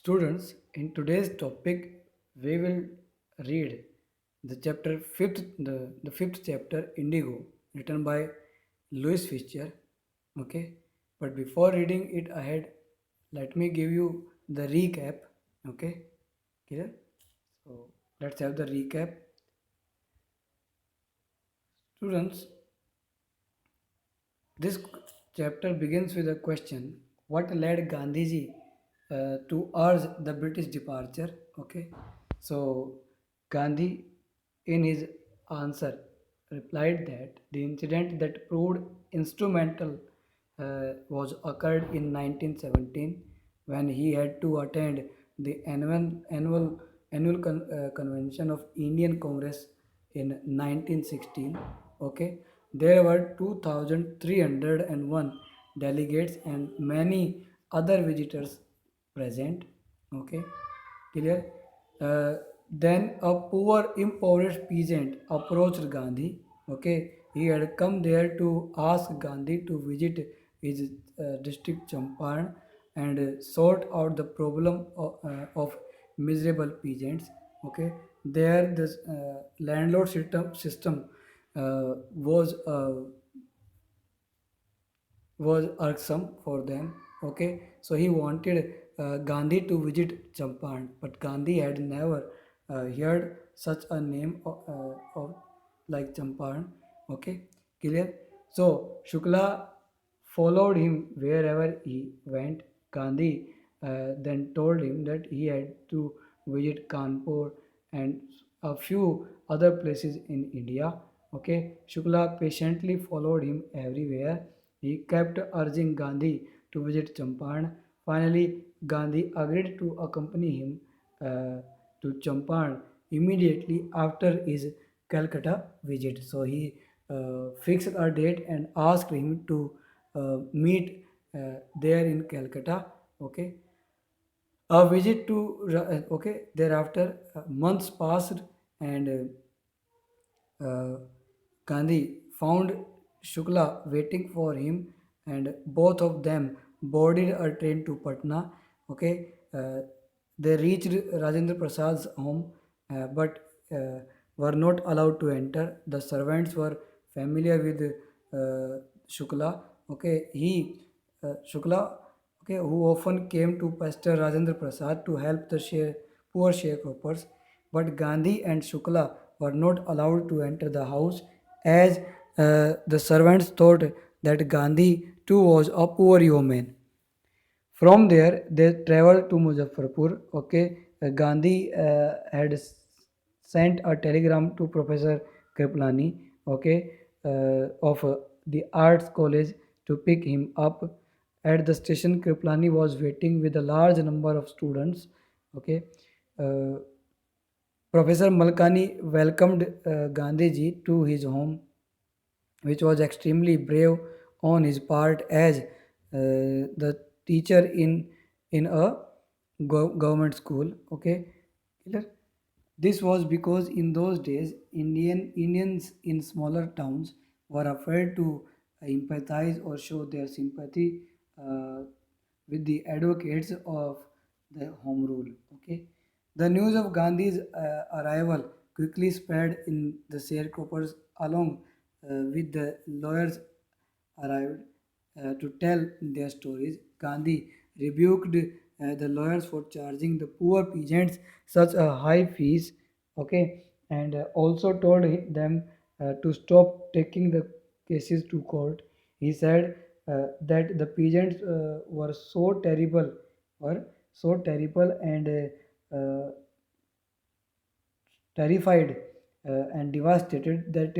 Students, in today's topic, we will read the fifth chapter, Indigo, written by Louis Fischer. Okay, but before reading it ahead, let me give you the recap. Okay, clear? So let's have the recap. Students, this chapter begins with a question: what led Gandhiji to urge the British departure? Okay, so Gandhi, in his answer, replied that the incident that proved instrumental was occurred in 1917 when he had to attend the annual convention of Indian Congress in 1916. Okay, there were 2,301 delegates and many other visitors present. Okay, clear. Uh, then a poor, impoverished peasant approached Gandhi. Okay, he had come there to ask Gandhi to visit his district Champaran and sort out the problem of miserable peasants. Okay, there the landlord system was irksome for them. Okay, so he wanted Gandhi to visit Champaran, but Gandhi had never heard such a name of like Champaran. Okay, clear. So Shukla followed him wherever he went. Gandhi then told him that he had to visit Kanpur and a few other places in India. Okay, Shukla patiently followed him everywhere. He kept urging Gandhi to visit Champaran. Finally, Gandhi agreed to accompany him to Champaran immediately after his Calcutta visit. So he fixed a date and asked him to meet there in Calcutta. Okay, a visit to okay. Thereafter, months passed, and Gandhi found Shukla waiting for him, and both of them boarded a train to Patna. Okay, they reached Rajendra Prasad's home, but were not allowed to enter. The servants were familiar with Shukla. Okay, Shukla, okay, who often came to Pastor Rajendra Prasad to help the poor sharecroppers, but Gandhi and Shukla were not allowed to enter the house as the servants thought that Gandhi too was a poor yeoman. From there, they traveled to Muzaffarpur. Okay, Gandhi had sent a telegram to Professor Kriplani. Okay, of the Arts College to pick him up. At the station, Kriplani was waiting with a large number of students. Okay, uh, Professor Malkani welcomed Gandhiji to his home, which was extremely brave on his part as the teacher in a government school. Okay, clear? This was because in those days Indians in smaller towns were afraid to empathize or show their sympathy uh, with the advocates of the home rule. Okay, the news of Gandhi's arrival quickly spread in the sharecroppers along with the lawyers arrived to tell their stories. Gandhi rebuked the lawyers for charging the poor peasants such a high fees. Okay, and also told them to stop taking the cases to court. He said that the peasants were so terrible and terrified and devastated that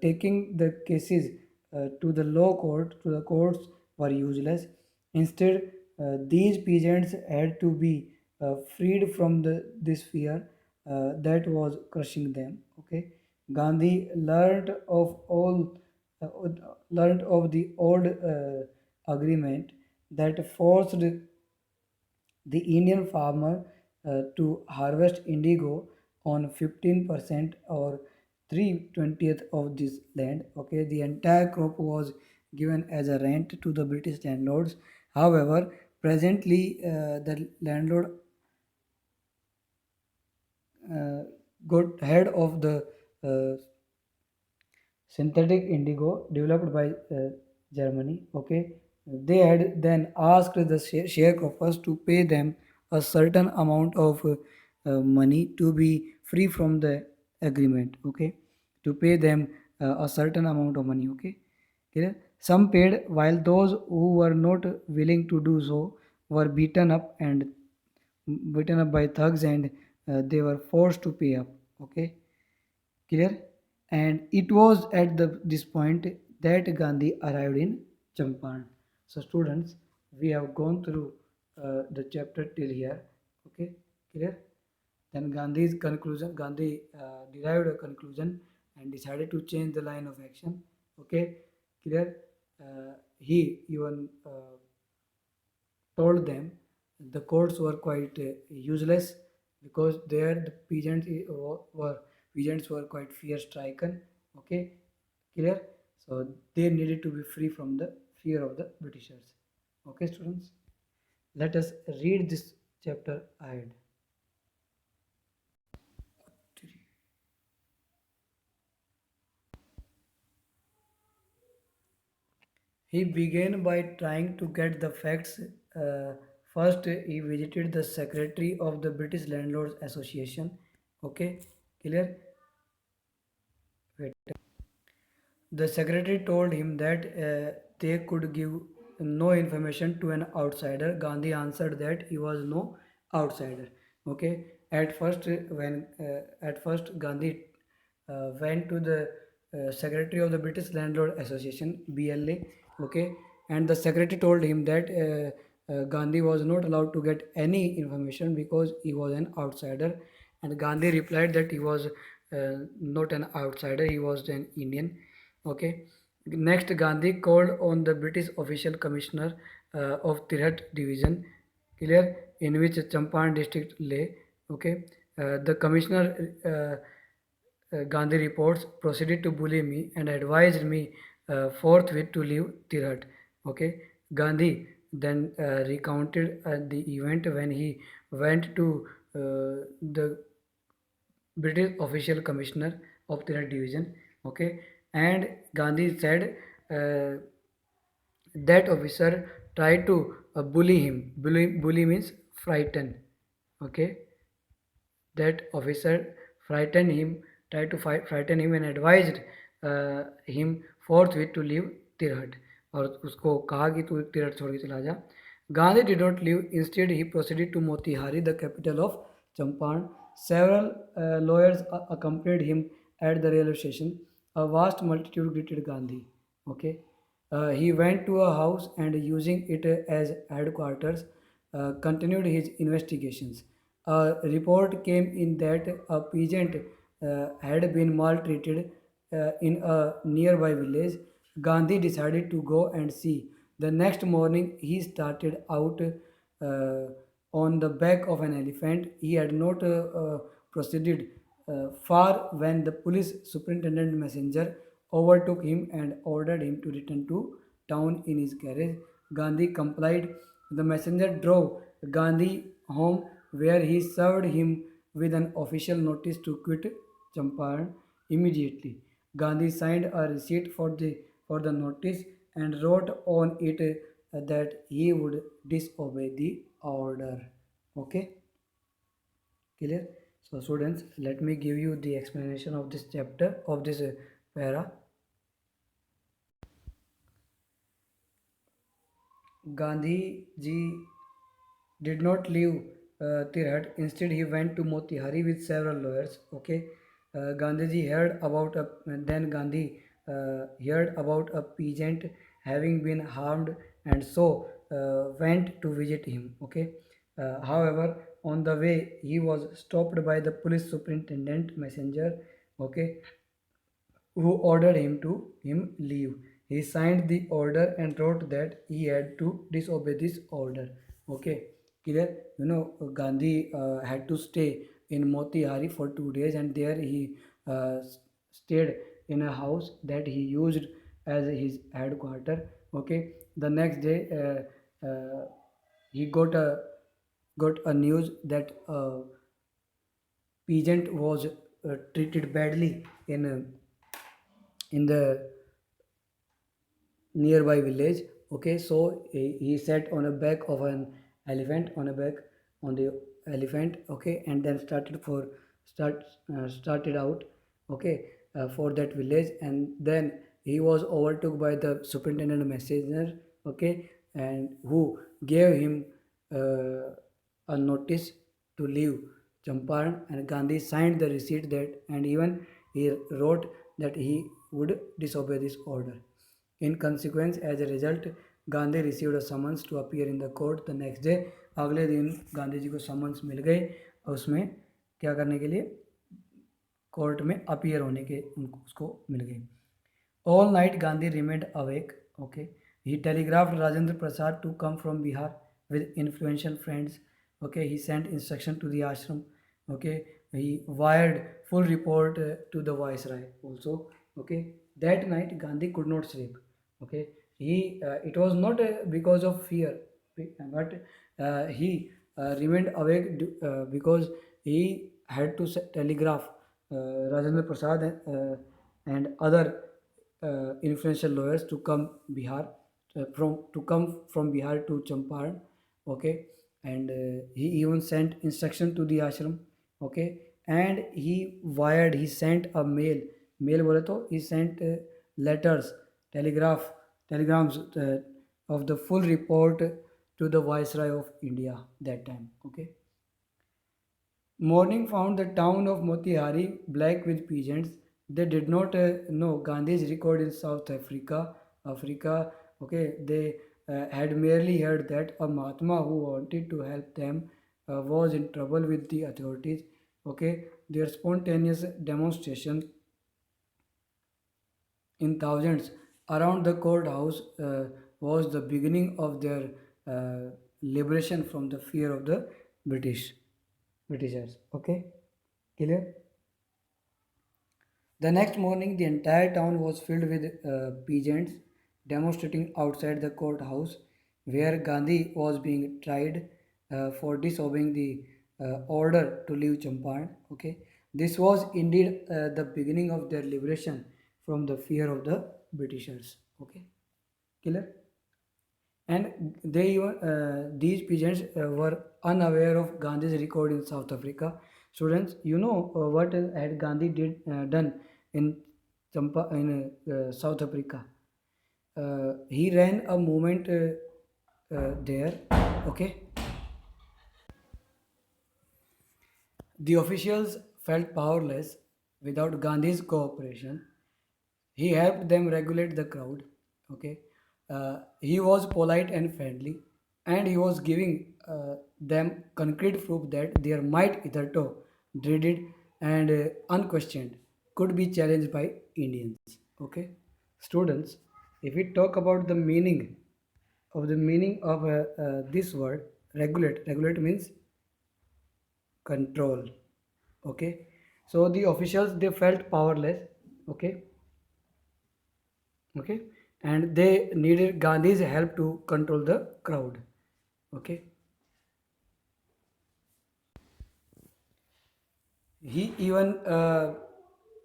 taking the cases to the courts were useless. Instead, these peasants had to be freed from this fear that was crushing them. Okay, Gandhi uh, learned of the old agreement that forced the Indian farmer to harvest indigo on 15% or 3/20th of this land. The entire crop was given as a rent to the British landlords. However, Presently, the landlord uh, got head of the uh, synthetic indigo developed by Germany. Okay, they had then asked the sharecroppers to pay them a certain amount of money to be free from the agreement. Okay, to pay them a certain amount of money. Okay, clear? Some paid, while those who were not willing to do so were beaten up by thugs, and they were forced to pay up. Okay, clear? And it was at this point that Gandhi arrived in Champaran. So students, we have gone through the chapter till here. Okay, clear? Then Gandhi derived a conclusion and decided to change the line of action. Okay, clear? He even told them the courts were quite useless because there the peasants were quite fear striken. Okay, clear? So they needed to be free from the fear of the Britishers. Okay, students, let us read this chapter ahead. He began by trying to get the facts. First, he visited the secretary of the British Landlords Association. Okay, clear? Wait. The secretary told him that they could give no information to an outsider. Gandhi answered that he was no outsider. Okay. At first Gandhi went to the secretary of the British Landlord Association (BLA). Okay, and the secretary told him that Gandhi was not allowed to get any information because he was an outsider. And Gandhi replied that he was not an outsider; he was an Indian. Okay. Next, Gandhi called on the British official commissioner of Tirhat division, clear, in which Champaran district lay. Okay. The commissioner Gandhi reports proceeded to bully me and advised me forthwith to leave Tirhat. Okay. Gandhi then recounted the event when he went to the British official commissioner of Tirhat division. Okay, and Gandhi said that officer tried to bully him. Bully means frighten. Okay, that officer frightened him, tried to frighten him and advised him forthwith to leave Tirhat. और उसको कहा कि तू तिरहट छोड़ के चला जा. Gandhi did not leave. Instead, he proceeded to Motihari, the capital of Champaran. Several lawyers accompanied him at the railway station. A vast multitude greeted Gandhi. Okay. He went to a house and using it as headquarters, continued his investigations. A report came in that a peasant had been maltreated in a nearby village. Gandhi decided to go and see. The next morning, he started out on the back of an elephant. He had not proceeded far when the police superintendent messenger overtook him and ordered him to return to town in his carriage. Gandhi complied. The messenger drove Gandhi home, where he served him with an official notice to quit Champaran immediately. Gandhi signed a receipt for the notice and wrote on it that he would disobey the order. Okay, clear? So, students, let me give you the explanation of this chapter of this para. Gandhi ji did not leave Tirhat. Instead, he went to Motihari with several lawyers. Okay, Gandhiji heard about a then Gandhi heard about a peasant having been harmed, and so went to visit him. Okay, however, on the way he was stopped by the police superintendent messenger. Okay, who ordered him leave. He signed the order and wrote that he had to disobey this order. Okay, clear? Gandhi had to stay in Motihari for 2 days, and there he stayed in a house that he used as his headquarter. Okay, the next day. he got a news that a peasant was treated badly in the nearby village. Okay, so he sat on a back of an elephant, on a back on the elephant. Okay, and then started out. Okay, for that village, and then he was overtook by the superintendent messenger. Okay, and who gave him a notice to leave Champaran, and Gandhi signed the receipt that, and even he wrote that he would disobey this order. In consequence, as a result, Gandhi received a summons to appear in the court the next day. अगले दिन गांधी जी को summons मिल गए और उसमें क्या करने के लिए, कोर्ट में अपीयर होने के उनको उसको मिल गई. All night Gandhi remained awake. Okay, he telegraphed Rajendra Prasad to come from Bihar with influential friends. Okay, he sent instruction to the ashram. Okay, he wired full report to the viceroy also. Okay, that night Gandhi could not sleep. Okay, he it was not because of fear, but he remained awake because he had to telegraph Rajendra Prasad and other influential lawyers to come Bihar, from Bihar to Champaran. Okay, and he even sent instruction to the ashram. Okay, and he sent a mail बोले तो he sent letters, telegrams of the full report to the Viceroy of India that time. Okay. Morning found the town of Motihari black with peasants. They did not know Gandhi's record in South Africa. Okay, they had merely heard that a Mahatma who wanted to help them was in trouble with the authorities. Okay, their spontaneous demonstration in thousands around the courthouse was the beginning of their liberation from the fear of the Britishers. Okay, clear? The next morning, the entire town was filled with peasants demonstrating outside the courthouse where Gandhi was being tried for disobeying the order to leave Champaran. Okay, this was indeed the beginning of their liberation from the fear of the Britishers. Okay, clear? And these peasants were unaware of Gandhi's record in South Africa. Students, you know what had Gandhi done in South Africa? He ran a movement there. Okay, the officials felt powerless without Gandhi's cooperation. He helped them regulate the crowd. Okay, he was polite and friendly, and he was giving them concrete proof that their might hitherto dreaded and unquestioned could be challenged by Indians. Okay, students, if we talk about the meaning of this word regulate means control. Okay, so the officials they felt powerless. Okay, okay, and they needed Gandhi's help to control the crowd. Okay, he even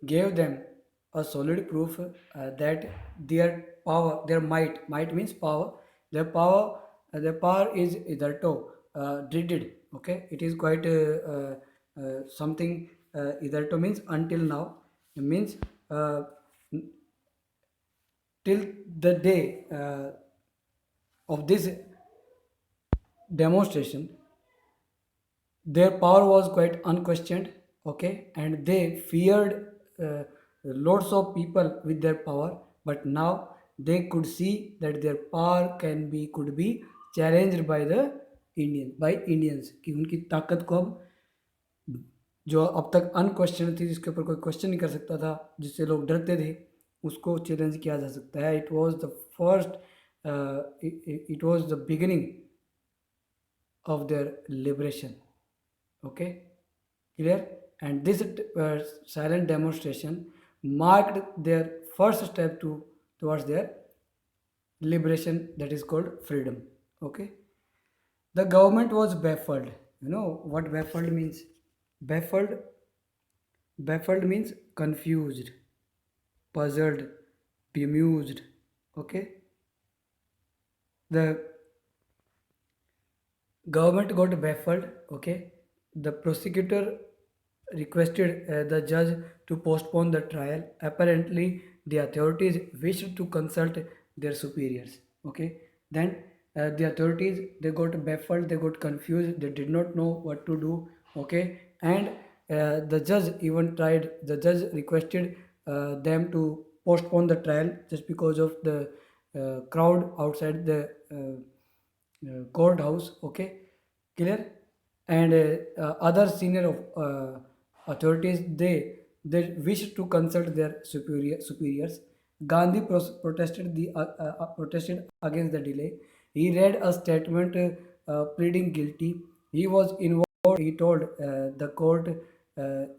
gave them a solid proof that their power, their might means power, their power is hitherto dreaded. Okay, it is quite something. Hitherto means until now. It means uh, till the day of this demonstration, their power was quite unquestioned. Okay, and they feared lots of people with their power, but now they could see that their power could be challenged by the Indians, कि उनकी ताकत को अब, जो अब तक unquestioned थी, जिसके ऊपर कोई क्वेश्चन नहीं कर सकता था, जिससे लोग डरते थे, उसको चैलेंज किया जा सकता है. It was the beginning of their liberation. Okay, clear? And this silent demonstration marked their first step towards their liberation, that is called freedom. Okay, The government was baffled. You know what baffled means? Baffled, baffled means confused, puzzled, bemused. Okay, the government got baffled. Okay, the prosecutor requested the judge to postpone the trial. Apparently, the authorities wished to consult their superiors. Okay, then the authorities they got baffled, they got confused, they did not know what to do. Okay, and the judge even tried. The judge requested them to postpone the trial just because of the crowd outside the courthouse. Okay, clear. And other senior authorities they wish to consult their superiors. Gandhi protested against the delay. He read a statement pleading guilty. He was involved, he told the court,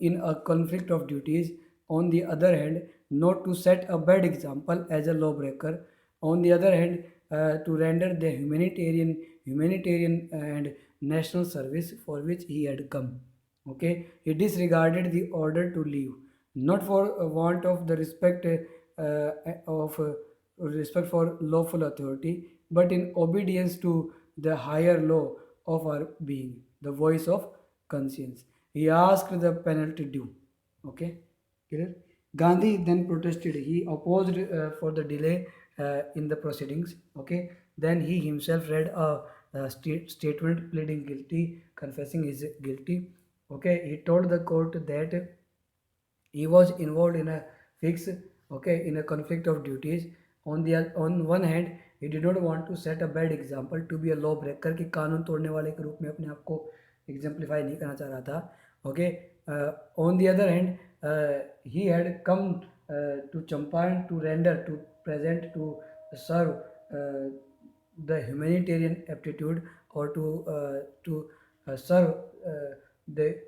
in a conflict of duties. On the other hand, not to set a bad example as a lawbreaker. On the other hand, to render the humanitarian and national service for which he had come. Okay, he disregarded the order to leave, not for a want of the respect for lawful authority, but in obedience to the higher law of our being, the voice of conscience. He asked the penalty due. Okay, clear? Gandhi then protested. He opposed for the delay in the proceedings. Okay, then he himself read a statement pleading guilty, confessing his guilty. Okay, he told the court that he was involved in a fix, okay, in a conflict of duties. On one hand, he did not want to set a bad example, to be a law breaker, कि कानून तोड़ने वाले के रूप में अपने आप को एग्जाम्पलीफाई नहीं करना चाह रहा था. Okay, on the other hand, he had come to Champaran to render, to present, to serve the humanitarian aptitude, or to serve the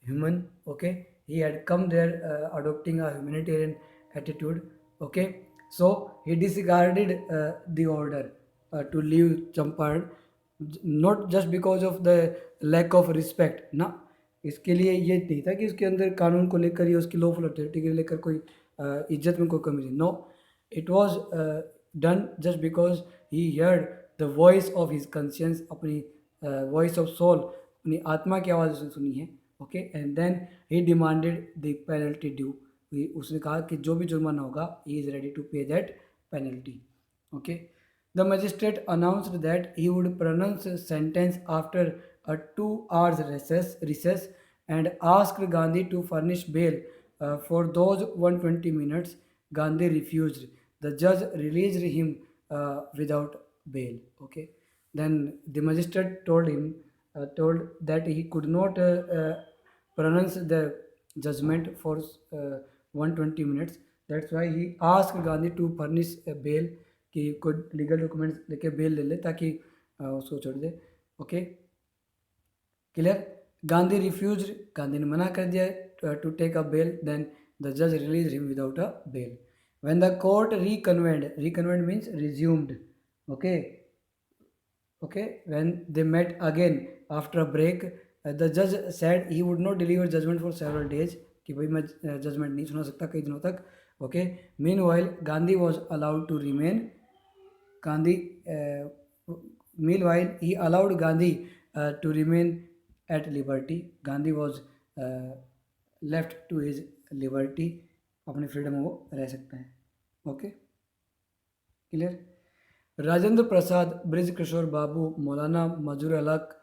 human. Okay, he had come there adopting a humanitarian attitude. Okay, so he disregarded the order to leave Champaran, not just because of the lack of respect ना. इसके लिए ये नहीं था कि उसके अंदर कानून को लेकर या उसकी लॉफुल अथॉरिटी को लेकर कोई इज्जत में कोई कमी थी. No, it was done just because he heard the voice of his conscience, अपनी वॉइस ऑफ सोल, अपनी आत्मा की आवाज़ उसने सुनी है. Okay, and then he demanded the penalty due. उसने कहा कि जो भी जुर्माना होगा he is ready to pay that penalty. Okay, the magistrate announced that he would pronounce sentence after a 2 hours recess and asked Gandhi to furnish bail for those 120 minutes. Gandhi refused. The judge released him without bail. Okay. Then the magistrate told that he could not pronounce the judgment for 120 minutes. That's why he asked Gandhi to furnish a bail, कि कोई legal documents लेके bell ले ले ताकि उसको छोड़ दे. Okay, clear. Gandhi refuse, Gandhi ने मना कर दिया to take a bail. Then the जज release him without a bail. When the court reconvened means resumed. Okay, okay, when they met again after a break, the judge said he would not deliver judgment for several days, कि भाई मैं judgement नहीं सुना सकता कई दिनों तक. Okay, meanwhile Gandhi was allowed to remain. Gandhi, meanwhile, he allowed Gandhi to remain at liberty. Gandhi was left to his liberty. अपनी फ्रीडम में वो रह सकता है. Okay, clear. Rajendra Prasad, Brij Kishore Babu, Maulana Mazhar Alaq,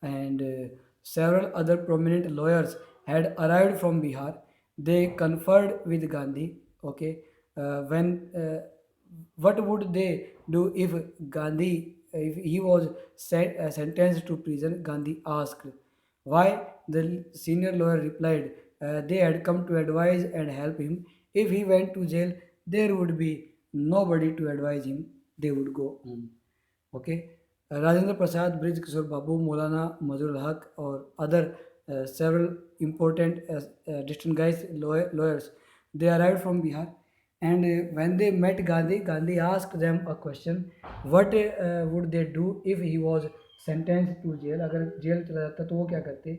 and several other prominent lawyers had arrived from Bihar. They conferred with Gandhi. Okay, when what would they do if he was sentenced to prison? Gandhi asked. Why? The senior lawyer replied, they had come to advise and help him. If he went to jail, there would be nobody to advise him. They would go home. Okay, Rajendra Prasad, Brij Kishore Babu, Maulana Mazhar Haq, or other several important distant guys, lawyers, they arrived from Bihar. And when they met Gandhi, Gandhi asked them a question: what would they do if he was sentence to jail, अगर jail चला जाता तो वो क्या करते?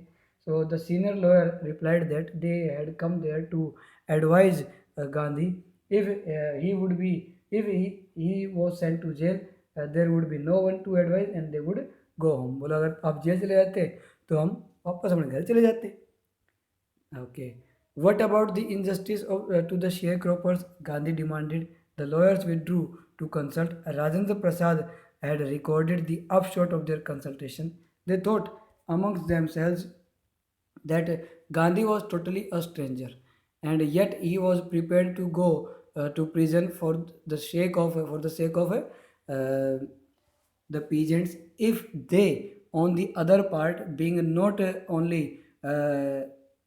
So the senior lawyer replied that they had come there to advise Gandhi if he would be if he was sent to jail there would be no one to advise and they would go home. बोला अगर आप jail चले जाते तो हम वापस अपने घर चले जाते। Okay. What about the injustice to the sharecroppers? Gandhi demanded. The lawyers withdrew to consult. Rajendra Prasad had recorded the upshot of their consultation. They thought amongst themselves that Gandhi was totally a stranger, and yet he was prepared to go to prison for the sake of the peasants. If they, on the other part,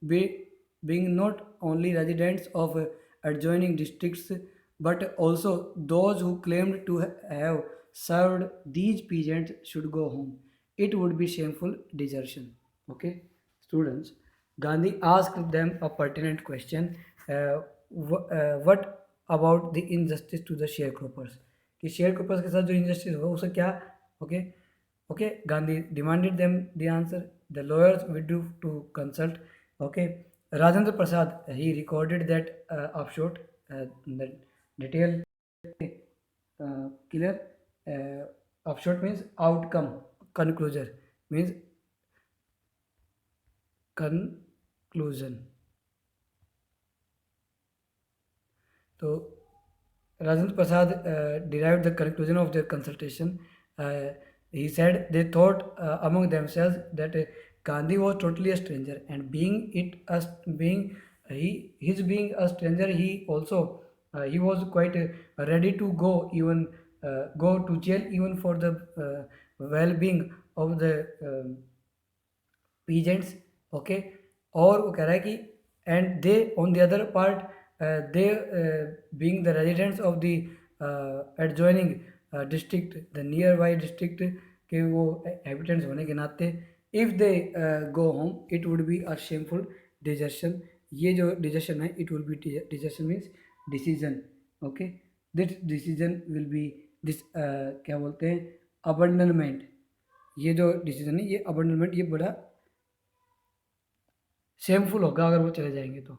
be, being not only residents of adjoining districts, but also those who claimed to have served these peasants should go home. It would be shameful desertion. Okay, students. Gandhi asked them a pertinent question. What about the injustice to the sharecroppers? कि sharecroppers के साथ जो injustice हुआ उसका क्या? Okay, okay. Gandhi demanded them the answer. The lawyers withdrew to consult. Okay, Rajendra Prasad he recorded that upshot, the detail clear. Upshot means outcome, conclusion means conclusion. So Rajendra Prasad derived the conclusion of their consultation. He said they thought among themselves that Gandhi was totally a stranger, and being a stranger, he was quite ready to go to jail even for the well-being of the peasants. Okay, और वो कह रहा है कि and they on the other part they being the residents of the adjoining district, the nearby district के वो habitants होने के नाते if they go home it would be a shameful desertion. ये जो desertion है it will be desertion means decision. Okay, this decision will be this क्या बोलते हैं abandonment. ये जो डिसीजन है ये abandonment ये बड़ा शेमफुल होगा अगर वो चले जाएंगे तो.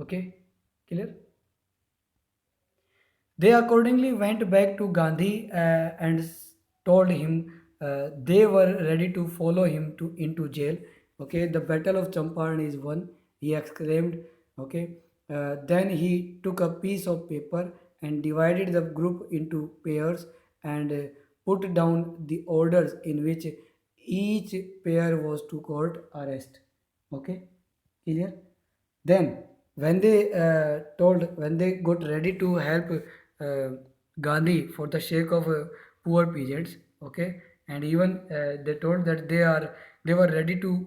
Okay, clear. They accordingly went back to Gandhi and told him they were ready to follow him into jail. Okay, the battle of Champaran is won, he exclaimed. Okay, then he took a piece of paper and divided the group into pairs and put down the orders in which each pair was to court arrest. Okay, clear. Then, when they got ready to help uh, Gandhi for the sake of poor peasants, okay, and even they told that they were ready to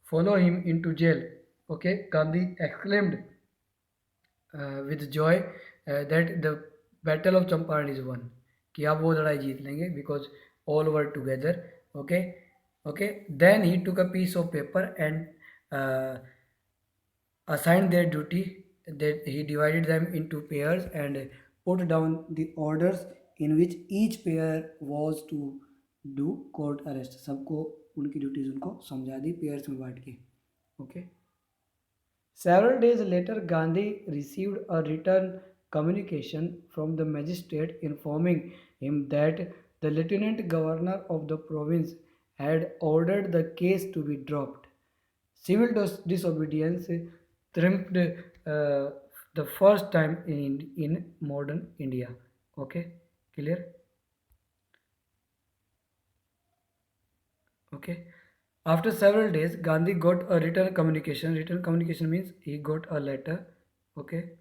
follow him into jail. Okay, Gandhi exclaimed with joy that the battle of Champaran is won. कि आप वो लड़ाई जीत लेंगे because all were together. Okay, okay. Then he took a piece of paper and assigned their duty. That he divided them into pairs and put down the orders in which each pair was to do court arrest. सबको उनकी duties उनको समझा दी pairs में बांट के. Okay. Several days later, Gandhi received a written communication from the magistrate informing him that the lieutenant governor of the province had ordered the case to be dropped. Civil disobedience triumphed the first time in modern India. Okay, clear? Okay. After several days, Gandhi got a written communication. Written communication means he got a letter. Okay.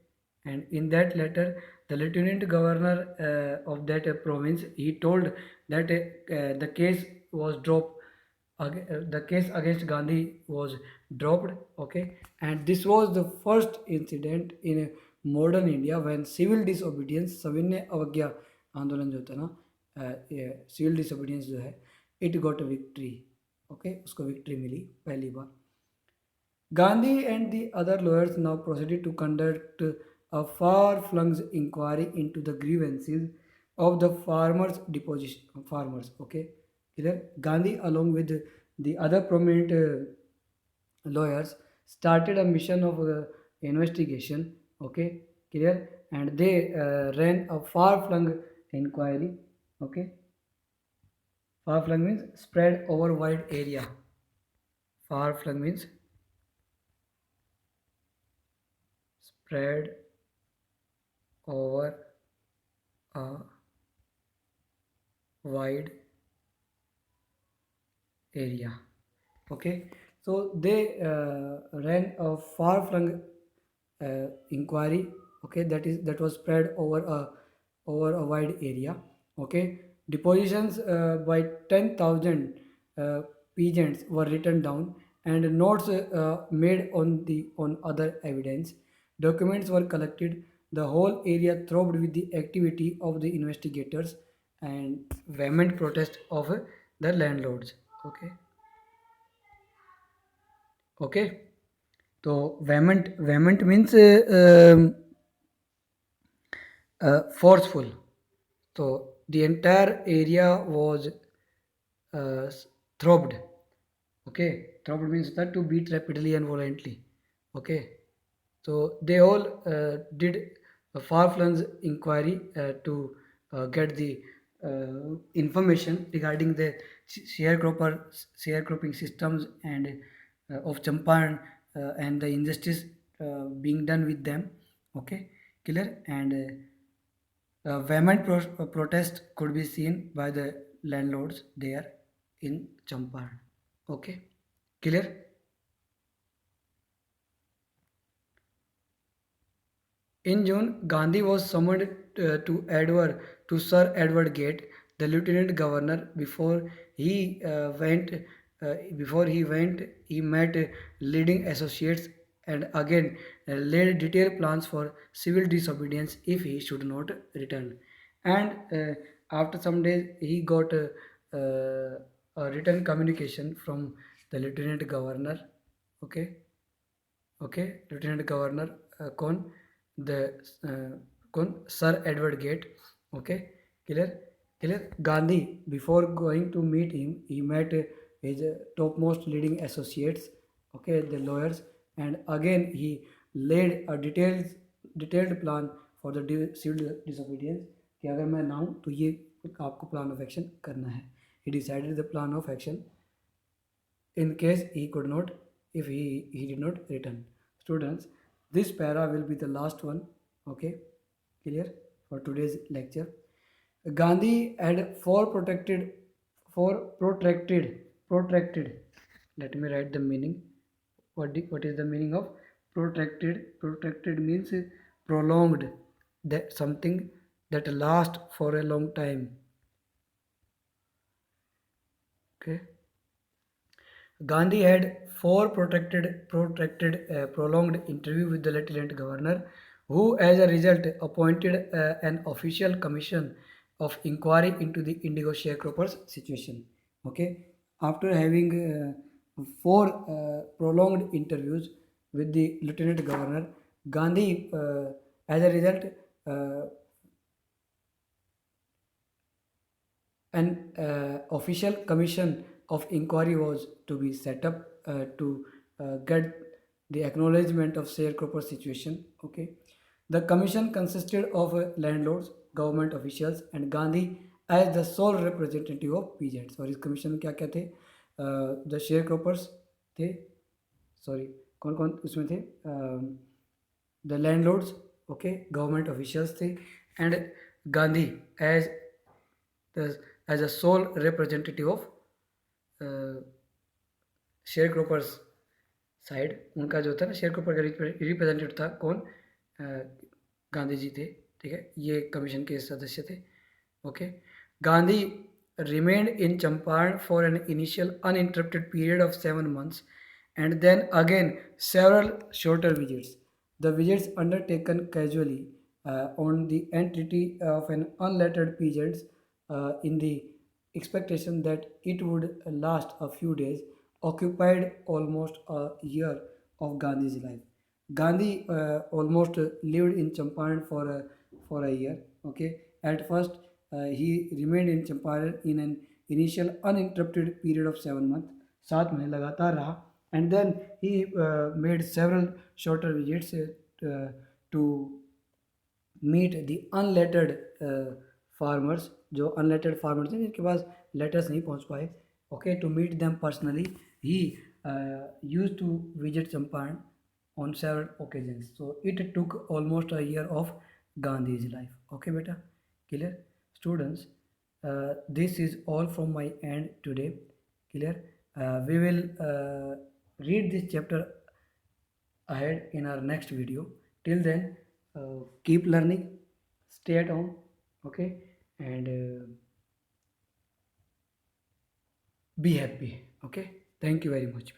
And in that letter, the lieutenant governor of that province, he told that the case was dropped. The case against Gandhi was dropped. Okay. And this was the first incident in modern India when civil disobedience, सविनय अवज्ञा आंदोलन जो था ना, civil disobedience जो है, it got a victory. Okay, उसको victory मिली पहली बार. Gandhi and the other lawyers now proceeded to conduct a far-flung inquiry into the grievances of the farmers. Okay, Clear? Gandhi, along with the other prominent lawyers, started a mission of investigation. Okay, clear? And they ran a far-flung inquiry. Okay, far-flung means spread over wide area. Far-flung means spread over a wide area. Okay, so they ran a far-flung inquiry. Okay, that was spread over a wide area. Okay, depositions by 10,000 uh, peasants were written down, and notes made on other evidence. Documents were collected. The whole area throbbed with the activity of the investigators and vehement protest of the landlords. Okay. Okay, so vehement means forceful. So the entire area was throbbed. Okay, throbbed means that to beat rapidly and violently. Okay, so they all did a far-flung inquiry to get the information regarding the sharecropping systems and of Champaran and the injustice being done with them. Okay, clear? And vehement protest could be seen by the landlords there in Champaran. Okay, clear? In June, Gandhi was summoned to Sir Edward Gate, the lieutenant governor. Before he went, he met leading associates and again laid detailed plans for civil disobedience if he should not return. And after some days, he got a written communication from the lieutenant governor. Okay, okay, Lieutenant Governor Con, the Sir Edward Gate. Okay, clear, clear. Gandhi, before going to meet him, he met his topmost leading associates. Okay, the lawyers, and again he laid a detailed plan for the civil disobedience. कि अगर मैं ना हूँ तो ये आपको plan of action करना है. He decided the plan of action in case he could not, if he did not return. Students, this para will be the last one. Okay, clear, for today's lecture. Gandhi had protracted, let me write the meaning. What is the meaning of protracted means prolonged, that something that lasts for a long time. Okay, Gandhi had prolonged interview with the lieutenant governor, who, as a result, appointed an official commission of inquiry into the indigo sharecroppers situation. Okay, after having four prolonged interviews with the lieutenant governor, Gandhi, as a result, uh, an official commission of inquiry was to be set up to get the acknowledgement of sharecropper situation. Okay, the commission consisted of landlords, government officials, and Gandhi as the sole representative of peasants. और इस commission में क्या क्या थे? The sharecroppers थे, sorry, कौन कौन उसमें थे? The landlords, okay, government officials थे, and Gandhi as as a sole representative of sharecroppers side. उनका जो था ना शेयर क्रोपर का रिप्रेजेंटेटिव था कौन? गांधी जी थे. ठीक है, ये कमीशन के सदस्य थे. Okay, Gandhi remained in Champaran for an initial uninterrupted period of 7 months and then again several shorter visits. The visits undertaken casually on the entity of an unlettered peasants in the expectation that it would last a few days occupied almost a year of Gandhi's life. Gandhi almost lived in Champaran for a year. Okay, at first he remained in Champaran in an initial uninterrupted period of 7 months, 7 महीने लगातार रहा, and then he made several shorter visits to meet the unlettered farmers, जो unlettered farmers हैं जिनके पास letters नहीं पहुंच पाए, okay, to meet them personally. He used to visit Champaran on several occasions. So it took almost a year of Gandhi's life. Okay, beta, clear? Students, this is all from my end today. Clear? We will read this chapter ahead in our next video. Till then, keep learning, stay at home, okay, and be happy. Okay, thank you very much.